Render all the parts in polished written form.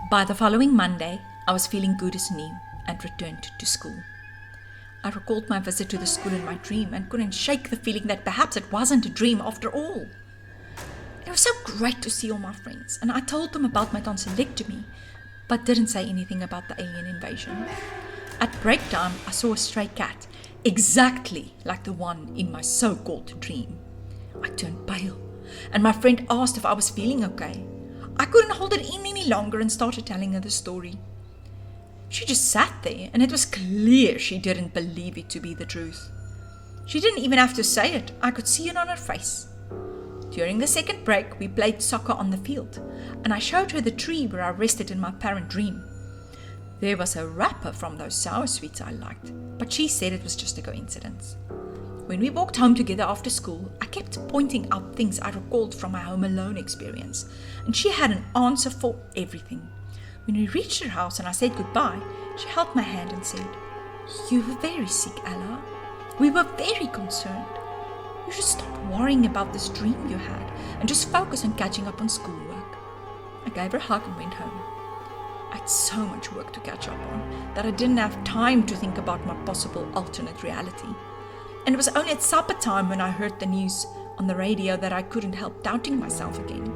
By the following Monday, I was feeling good as new and returned to school. I recalled my visit to the school in my dream and couldn't shake the feeling that perhaps it wasn't a dream after all. It was so great to see all my friends, and I told them about my tonsillectomy, but didn't say anything about the alien invasion. At break time, I saw a stray cat, exactly like the one in my so-called dream. I turned pale, and my friend asked if I was feeling okay. I couldn't hold it in any longer and started telling her the story. She just sat there, and it was clear she didn't believe it to be the truth. She didn't even have to say it. I could see it on her face. During the second break, we played soccer on the field, and I showed her the tree where I rested in my parent dream. There was a wrapper from those sour sweets I liked, but she said it was just a coincidence. When we walked home together after school, I kept pointing out things I recalled from my Home Alone experience, and she had an answer for everything. When we reached her house and I said goodbye, she held my hand and said, "You were very sick, Ella. We were very concerned. You should stop worrying about this dream you had and just focus on catching up on schoolwork." I gave her a hug and went home. I had so much work to catch up on that I didn't have time to think about my possible alternate reality. And it was only at supper time when I heard the news on the radio that I couldn't help doubting myself again.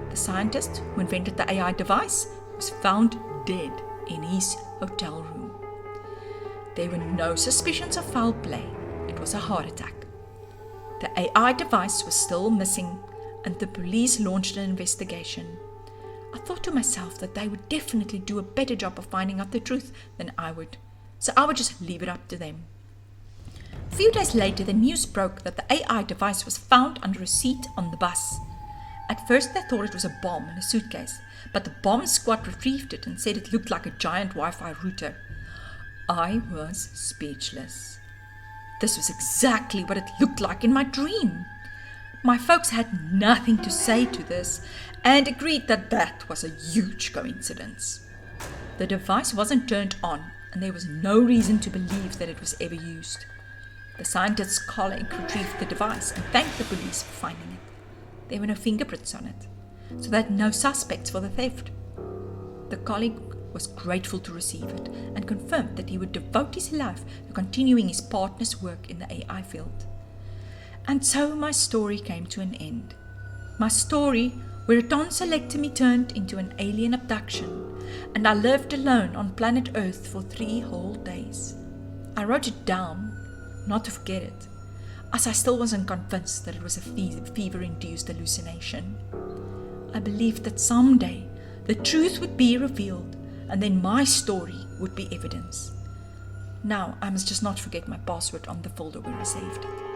The scientist who invented the AI device was found dead in his hotel room. There were no suspicions of foul play. It was a heart attack. The AI device was still missing, and the police launched an investigation. I thought to myself that they would definitely do a better job of finding out the truth than I would, so I would just leave it up to them. A few days later, the news broke that the AI device was found under a seat on the bus. At first, they thought it was a bomb in a suitcase, but the bomb squad retrieved it and said it looked like a giant Wi-Fi router. I was speechless. This was exactly what it looked like in my dream. My folks had nothing to say to this and agreed that that was a huge coincidence. The device wasn't turned on, and there was no reason to believe that it was ever used. The scientist's colleague retrieved the device and thanked the police for finding it. There were no fingerprints on it, so they had no suspects for the theft. The colleague was grateful to receive it and confirmed that he would devote his life to continuing his partner's work in the AI field. And so my story came to an end. My story where a tonsillectomy turned into an alien abduction, and I lived alone on planet Earth for 3 whole days. I wrote it down, not to forget it, as I still wasn't convinced that it was a fever-induced hallucination. I believed that someday the truth would be revealed, and then my story would be evidence. Now I must just not forget my password on the folder where I saved it.